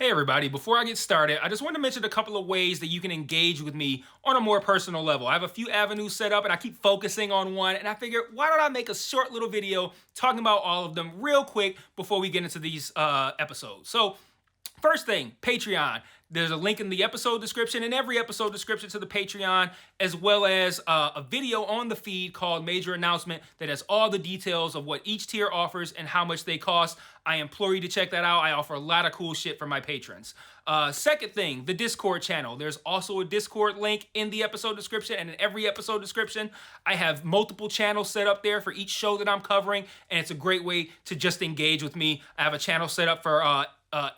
Hey everybody, before I get started, I just want to mention a couple of ways that you can engage with me on a more personal level. I have a few avenues set up and I keep focusing on one, and I figured why don't I make a short little video talking about all of them real quick before we get into these episodes. So first thing, Patreon. There's a link in the episode description and every episode description to the Patreon, as well as a video on the feed called Major Announcement that has all the details of what each tier offers and how much they cost. I implore you to check that out. I offer a lot of cool shit for my patrons. Second thing, the Discord channel. There's also a Discord link in the episode description and in every episode description. I have multiple channels set up there for each show that I'm covering, and it's a great way to just engage with me. I have a channel set up for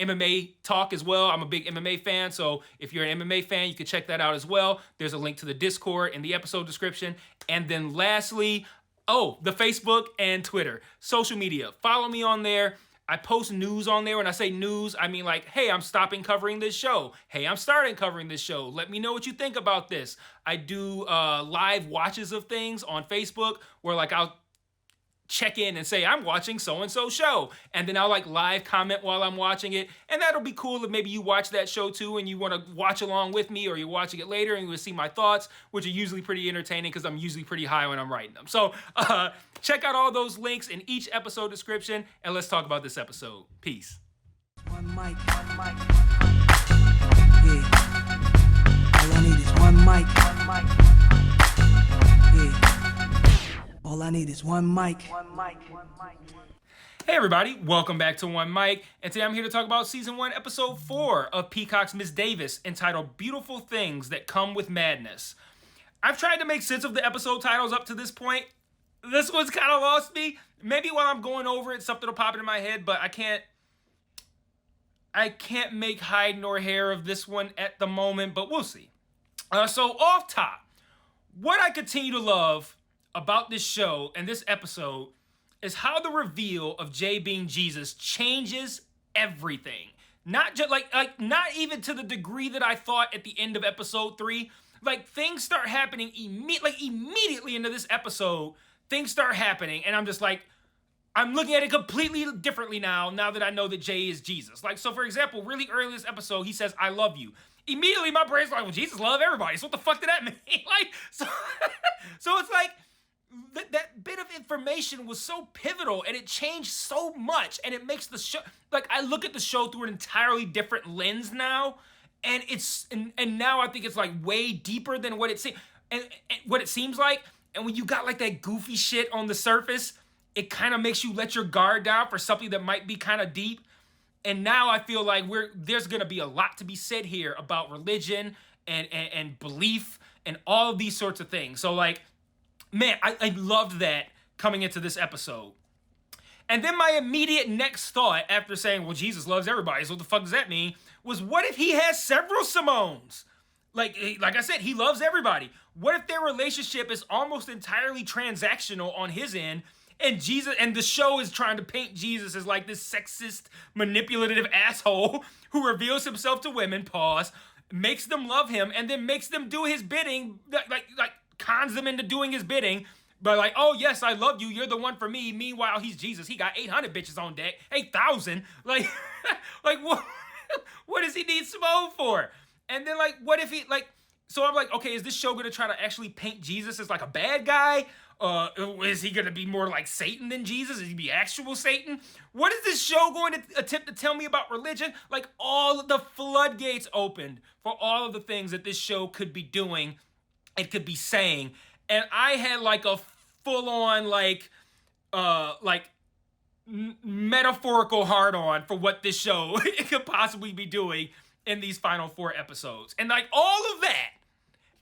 MMA talk as well. I'm a big MMA fan, so if you're an MMA fan, you can check that out as well. There's a link to the Discord in the episode description. And then lastly, the Facebook and Twitter. Social media. Follow me on there. I post news on there. When I say news, I mean like, hey, I'm stopping covering this show. Hey, I'm starting covering this show. Let me know what you think about this. I do live watches of things on Facebook where like I'll check in and say I'm watching so-and-so show, and then I'll like live comment while I'm watching it, and that'll be cool if maybe you watch that show too and you want to watch along with me, or you're watching it later and you will see my thoughts, which are usually pretty entertaining because I'm usually pretty high when I'm writing them. So check out all those links in each episode description, and let's talk about this episode. Peace. One mic, one mic. Yeah. All I need is one mic. One mic. Yeah. All I need is one mic. One mic. One mic. Hey everybody, welcome back to One Mic, and today I'm here to talk about Season 1, Episode 4 of Peacock's Miss Davis, entitled Beautiful Things That Come With Madness. I've tried to make sense of the episode titles up to this point. This one's kind of lost me. Maybe while I'm going over it, something will pop into my head, but I can't make hide nor hair of this one at the moment, but we'll see. So off top, what I continue to love about this show and this episode is how the reveal of Jay being Jesus changes everything. Not just like not even to the degree that I thought at the end of episode 3. Like things start happening immediately into this episode. Things start happening, and I'm just like, I'm looking at it completely differently now that I know that Jay is Jesus. Like, so for example, really early in this episode, he says, "I love you." Immediately my brain's like, well, Jesus loved everybody. So what the fuck did that mean? Like, so it's like, that bit of information was so pivotal, and it changed so much, and it makes the show, like, I look at the show through an entirely different lens now, and and now I think it's like way deeper than what it seems, and what it seems like. And when you got like that goofy shit on the surface, it kind of makes you let your guard down for something that might be kind of deep. And now I feel like there's gonna be a lot to be said here about religion and belief and all of these sorts of things. So like, man, I loved that coming into this episode. And then my immediate next thought after saying, well, Jesus loves everybody, so what the fuck does that mean? Was what if he has several Simones? Like I said, he loves everybody. What if their relationship is almost entirely transactional on his end, and the show is trying to paint Jesus as like this sexist, manipulative asshole who reveals himself to women, makes them love him, and then makes them do his bidding, like cons them into doing his bidding by like, oh yes, I love you, you're the one for me. Meanwhile, he's Jesus. He got 800 bitches on deck, 8,000. Like, like what does he need Simone for? And then like, what if he like? So I'm like, okay, is this show gonna try to actually paint Jesus as like a bad guy? Is he gonna be more like Satan than Jesus? Is he be actual Satan? What is this show going to attempt to tell me about religion? Like, all of the floodgates opened for all of the things that this show could be doing. It could be saying, and I had like a full-on metaphorical hard-on for what this show it could possibly be doing in these final 4 episodes, and like all of that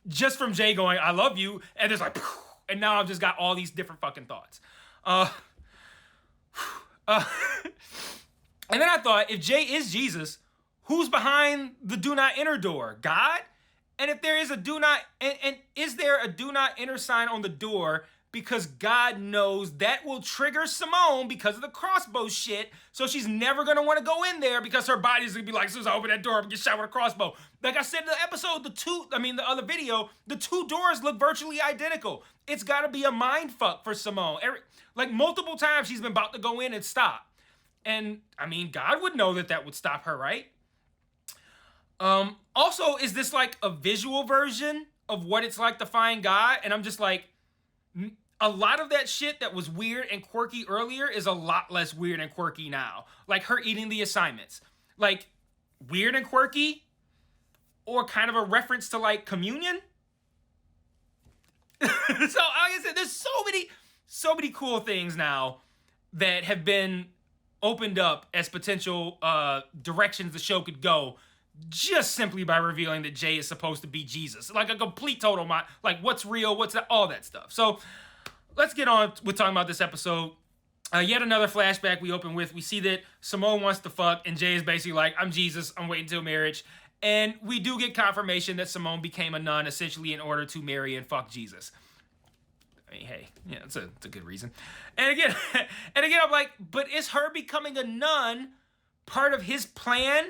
just from Jay going, "I love you," and there's like, and now I've just got all these different fucking thoughts. And then I thought, if Jay is Jesus, who's behind the do not enter door? God? And if there is a do not, and is there a do not enter sign on the door because God knows that will trigger Simone because of the crossbow shit, so she's never gonna want to go in there because her body's gonna be like, as soon as I open that door, I'm gonna get shot with a crossbow. Like I said in the episode, the other video, the 2 doors look virtually identical. It's gotta be a mind fuck for Simone. Like multiple times she's been about to go in and stop. And I mean, God would know that would stop her, right? Also, is this like a visual version of what it's like to find God? And I'm just like, a lot of that shit that was weird and quirky earlier is a lot less weird and quirky now. Like her eating the assignments. Like, weird and quirky, or kind of a reference to like communion. So, like I said, there's so many cool things now that have been opened up as potential directions the show could go, just simply by revealing that Jay is supposed to be Jesus. Like a complete total mind, like what's real, what's that, all that stuff. So let's get on with talking about this episode. Yet another flashback we open with. We see that Simone wants to fuck, and Jay is basically like, I'm Jesus, I'm waiting till marriage. And we do get confirmation that Simone became a nun essentially in order to marry and fuck Jesus. I mean, hey, yeah, it's a good reason. And again, I'm like, but is her becoming a nun part of his plan?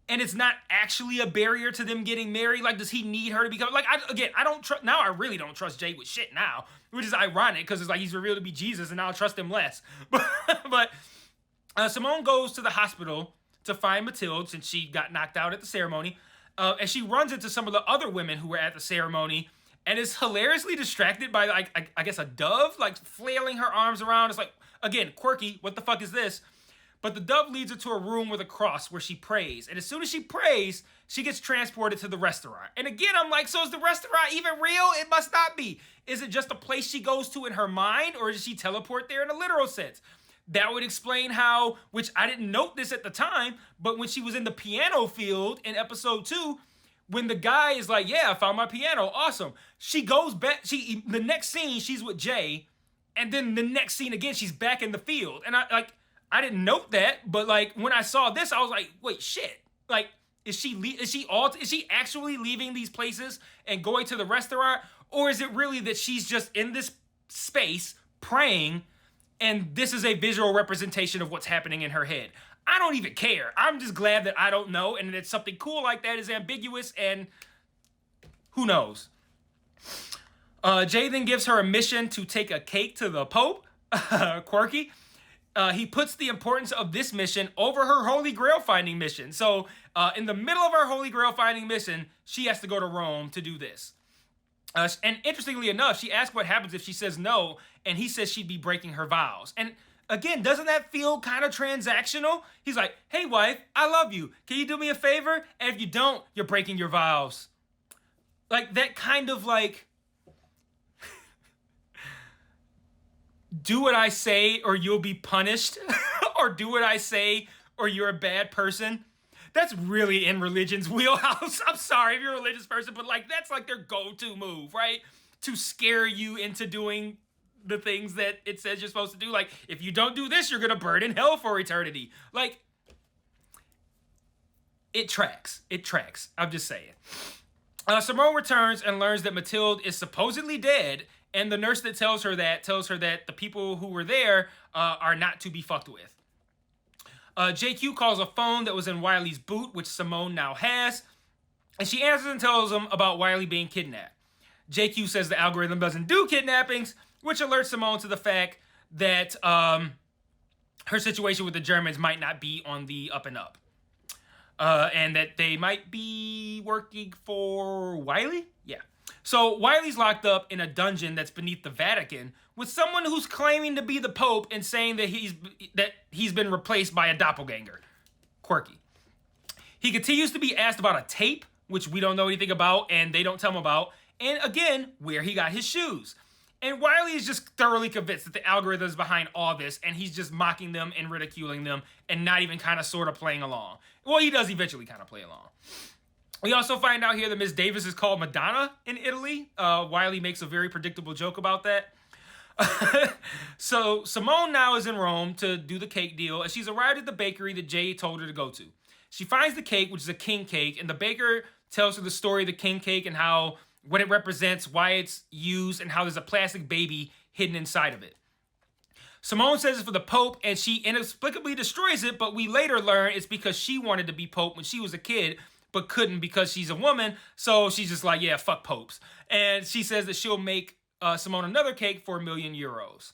And it's not actually a barrier to them getting married? Like, does he need her to become... Like, I don't trust... Now I really don't trust Jay with shit now. Which is ironic, because it's like he's revealed to be Jesus, and now I trust him less. But Simone goes to the hospital to find Mathilde, since she got knocked out at the ceremony. And she runs into some of the other women who were at the ceremony, and is hilariously distracted by, like, I guess a dove, like, flailing her arms around. It's like, again, quirky. What the fuck is this? But the dove leads her to a room with a cross where she prays. And as soon as she prays, she gets transported to the restaurant. And again, I'm like, so is the restaurant even real? It must not be. Is it just a place she goes to in her mind, or does she teleport there in a literal sense? That would explain how, which I didn't note this at the time, but when she was in the piano field in episode 2, when the guy is like, yeah, I found my piano, awesome. She goes back, the next scene, she's with Jay, and then the next scene again, she's back in the field. And I didn't note that, but like when I saw this, I was like, wait, shit. Like, is she actually leaving these places and going to the restaurant? Or is it really that she's just in this space praying, and this is a visual representation of what's happening in her head? I don't even care. I'm just glad that I don't know, and that something cool like that is ambiguous, and who knows? Jay then gives her a mission to take a cake to the Pope. Quirky. He puts the importance of this mission over her Holy Grail finding mission. So in the middle of her Holy Grail finding mission, she has to go to Rome to do this. And interestingly enough, she asks what happens if she says no, and he says she'd be breaking her vows. And again, doesn't that feel kind of transactional? He's like, hey wife, I love you. Can you do me a favor? And if you don't, you're breaking your vows. Like that kind of like, do what I say or you'll be punished, or do what I say or you're a bad person. That's really in religion's wheelhouse. I'm sorry if you're a religious person, but like that's like their go-to move, right? To scare you into doing the things that it says you're supposed to do. Like, if you don't do this, you're gonna burn in hell for eternity. Like, it tracks. It tracks. I'm just saying. Simone returns and learns that Mathilde is supposedly dead, and the nurse that tells her that the people who were there are not to be fucked with. JQ calls a phone that was in Wiley's boot, which Simone now has, and she answers and tells him about Wiley being kidnapped. JQ says the algorithm doesn't do kidnappings, which alerts Simone to the fact that her situation with the Germans might not be on the up and up. And that they might be working for Wiley? Yeah. So Wiley's locked up in a dungeon that's beneath the Vatican with someone who's claiming to be the Pope and saying that he's been replaced by a doppelganger. Quirky. He continues to be asked about a tape, which we don't know anything about and they don't tell him about, and again, where he got his shoes. And Wiley is just thoroughly convinced that the algorithm is behind all this, and he's just mocking them and ridiculing them and not even kind of sort of playing along. Well, he does eventually kind of play along. We also find out here that Miss Davis is called Madonna in Italy. Wiley makes a very predictable joke about that. So Simone now is in Rome to do the cake deal, and she's arrived at the bakery that Jay told her to go to. She finds the cake, which is a king cake, and the baker tells her the story of the king cake and how what it represents, why it's used, and how there's a plastic baby hidden inside of it. Simone says it's for the Pope, and she inexplicably destroys it, but we later learn it's because she wanted to be Pope when she was a kid, but couldn't because she's a woman, so she's just like, yeah, fuck popes. And she says that she'll make Simone another cake for €1,000,000.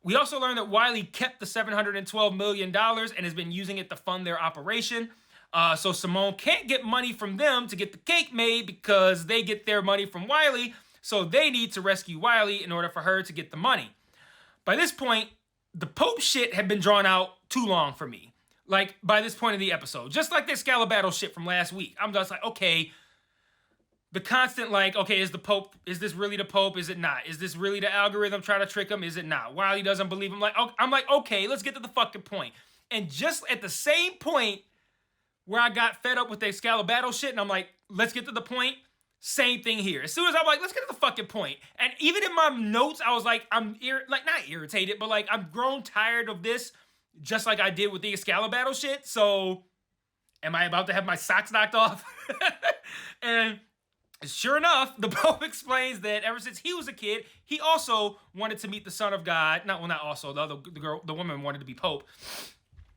We also learn that Wiley kept the $712 million and has been using it to fund their operation. So Simone can't get money from them to get the cake made because they get their money from Wiley. So they need to rescue Wiley in order for her to get the money. By this point, the Pope shit had been drawn out too long for me. Like, by this point in the episode. Just like that Scalabattle shit from last week. I'm just like, okay. The constant, like, okay, is this really the Pope? Is it not? Is this really the algorithm trying to trick him? Is it not? Wiley doesn't believe him. I'm like, okay, let's get to the fucking point. And just at the same point where I got fed up with the Scalabattle shit, and I'm like, let's get to the point. Same thing here. As soon as I'm like, let's get to the fucking point. And even in my notes, I was like, not irritated, but like, I've grown tired of this, just like I did with the Scalabattle shit. So, am I about to have my socks knocked off? And sure enough, the Pope explains that ever since he was a kid, he also wanted to meet the Son of God. Not also. The woman wanted to be Pope.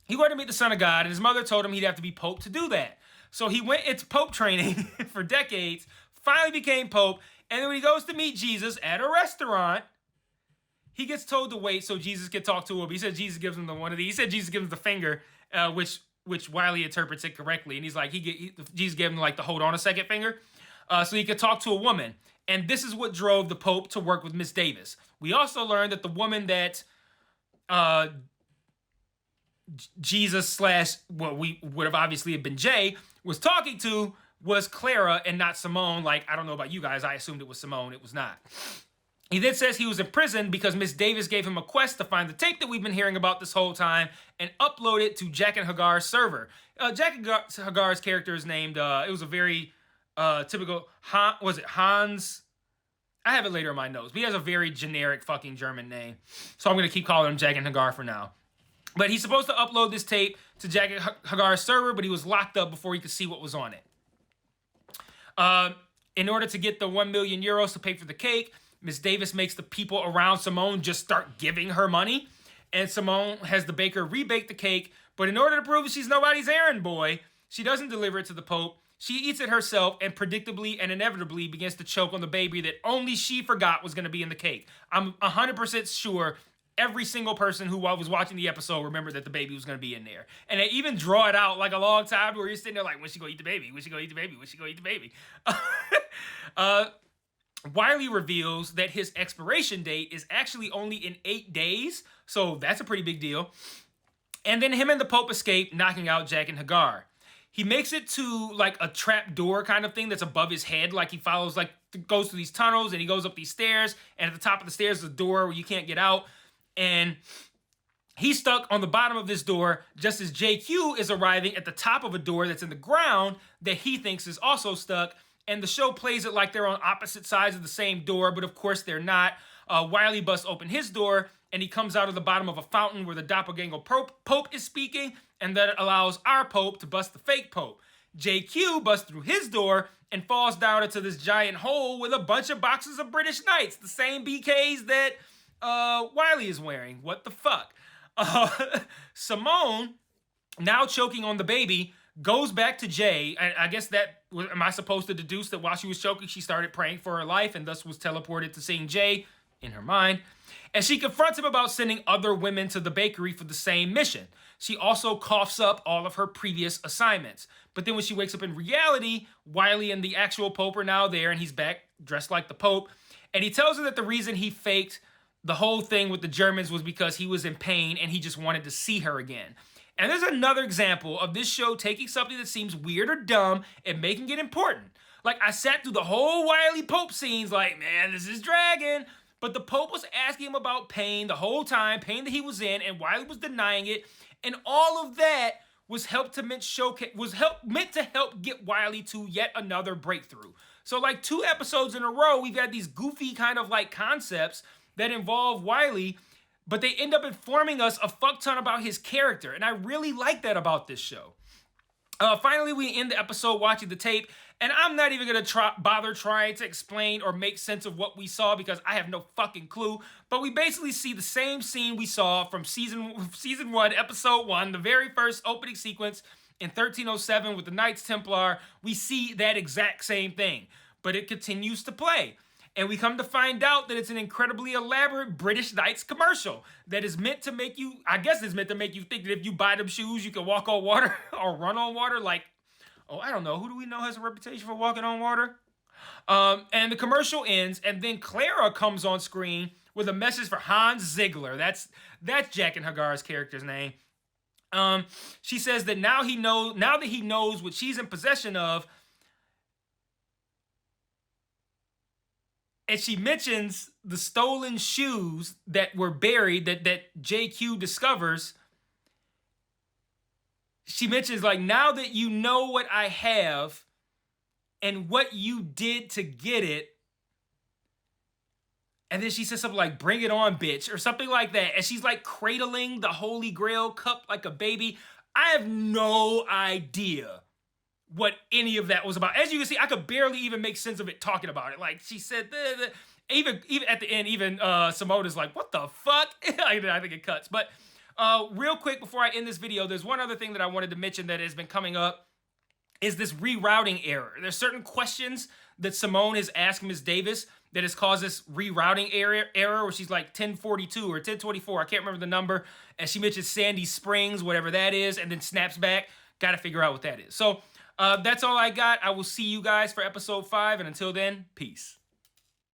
He wanted to meet the Son of God, and his mother told him he'd have to be Pope to do that. So he went into Pope training for decades, finally became Pope, and then when he goes to meet Jesus at a restaurant, he gets told to wait so Jesus can talk to him. He said Jesus gives him He said Jesus gives him the finger, which Wiley interprets it correctly, and he's like, Jesus gave him like the hold on a second finger, so he could talk to a woman. And this is what drove the Pope to work with Miss Davis. We also learned that the woman that Jesus / what we would have obviously have been Jay was talking to was Clara and not Simone. Like, I don't know about you guys, I assumed it was Simone. It was not. He then says he was in prison because Miss Davis gave him a quest to find the tape that we've been hearing about this whole time and upload it to Jack and Hagar's server. Jack and Hagar's character is named, it was a very typical, Hans? I have it later in my notes, but he has a very generic fucking German name. So I'm going to keep calling him Jack and Hagar for now. But he's supposed to upload this tape to Jack and Hagar's server, but he was locked up before he could see what was on it. In order to get the 1 million euros to pay for the cake, Miss Davis makes the people around Simone just start giving her money. And Simone has the baker rebake the cake, but in order to prove she's nobody's errand boy, she doesn't deliver it to the Pope. She eats it herself and predictably and inevitably begins to choke on the baby that only she forgot was going to be in the cake. I'm 100% sure every single person who was watching the episode remembered that the baby was going to be in there. And they even draw it out like a long time where you're sitting there like, when's she going to eat the baby? When's she going to eat the baby? When's she going to eat the baby? Wiley reveals that his expiration date is actually only in 8 days. So that's a pretty big deal. And then him and the Pope escape, knocking out Jack and Hagar. He makes it to like a trap door kind of thing that's above his head. Like he follows, like goes through these tunnels and he goes up these stairs. And at the top of the stairs is a door where you can't get out. And he's stuck on the bottom of this door just as JQ is arriving at the top of a door that's in the ground that he thinks is also stuck. And the show plays it like they're on opposite sides of the same door, but of course they're not. Wiley busts open his door, and he comes out of the bottom of a fountain where the doppelganger Pope is speaking, and that allows our Pope to bust the fake Pope. JQ busts through his door and falls down into this giant hole with a bunch of boxes of British Knights, the same BKs that Wiley is wearing. What the fuck? Simone, now choking on the baby, goes back to Jay. I guess am I supposed to deduce that while she was choking, she started praying for her life and thus was teleported to seeing Jay in her mind. And she confronts him about sending other women to the bakery for the same mission. She also coughs up all of her previous assignments. But then when she wakes up in reality, Wiley and the actual Pope are now there and he's back dressed like the Pope. And he tells her that the reason he faked the whole thing with the Germans was because he was in pain and he just wanted to see her again. And there's another example of this show taking something that seems weird or dumb and making it important. Like, I sat through the whole Wiley Pope scenes like, man, this is dragging. But the Pope was asking him about pain the whole time, pain that he was in, and Wiley was denying it. And all of that was meant to help get Wiley to yet another breakthrough. So like 2 episodes in a row, we've got these goofy kind of like concepts that involve Wiley, but they end up informing us a fuck ton about his character. And I really like that about this show. Finally, we end the episode watching the tape, and I'm not even going to bother trying to explain or make sense of what we saw because I have no fucking clue. But we basically see the same scene we saw from season 1, episode 1, the very first opening sequence in 1307 with the Knights Templar. We see that exact same thing, but it continues to play. And we come to find out that it's an incredibly elaborate British Knights commercial that is meant to make you, I guess it's meant to make you think that if you buy them shoes, you can walk on water or run on water. Like, oh, I don't know. Who do we know has a reputation for walking on water? And the commercial ends, and then Clara comes on screen with a message for Hans Ziegler. That's Jack and Hagar's character's name. She says that now that he knows what she's in possession of, and she mentions the stolen shoes that were buried that JQ discovers. She mentions, like, now that you know what I have and what you did to get it. And then she says something like, bring it on, bitch, or something like that. And she's like cradling the Holy Grail cup like a baby. I have no idea what any of that was about. As you can see, I could barely even make sense of it talking about it. Like, she said, even at the end, even Simona's like, what the fuck? I think it cuts. But real quick, before I end this video, there's one other thing that I wanted to mention that has been coming up, is this rerouting error. There's certain questions that Simone has asked Ms. Davis that has caused this rerouting error where she's like 1042 or 1024, I can't remember the number, and she mentions Sandy Springs, whatever that is, and then snaps back. Got to figure out what that is. So that's all I got. I will see you guys for episode 5, and until then, peace.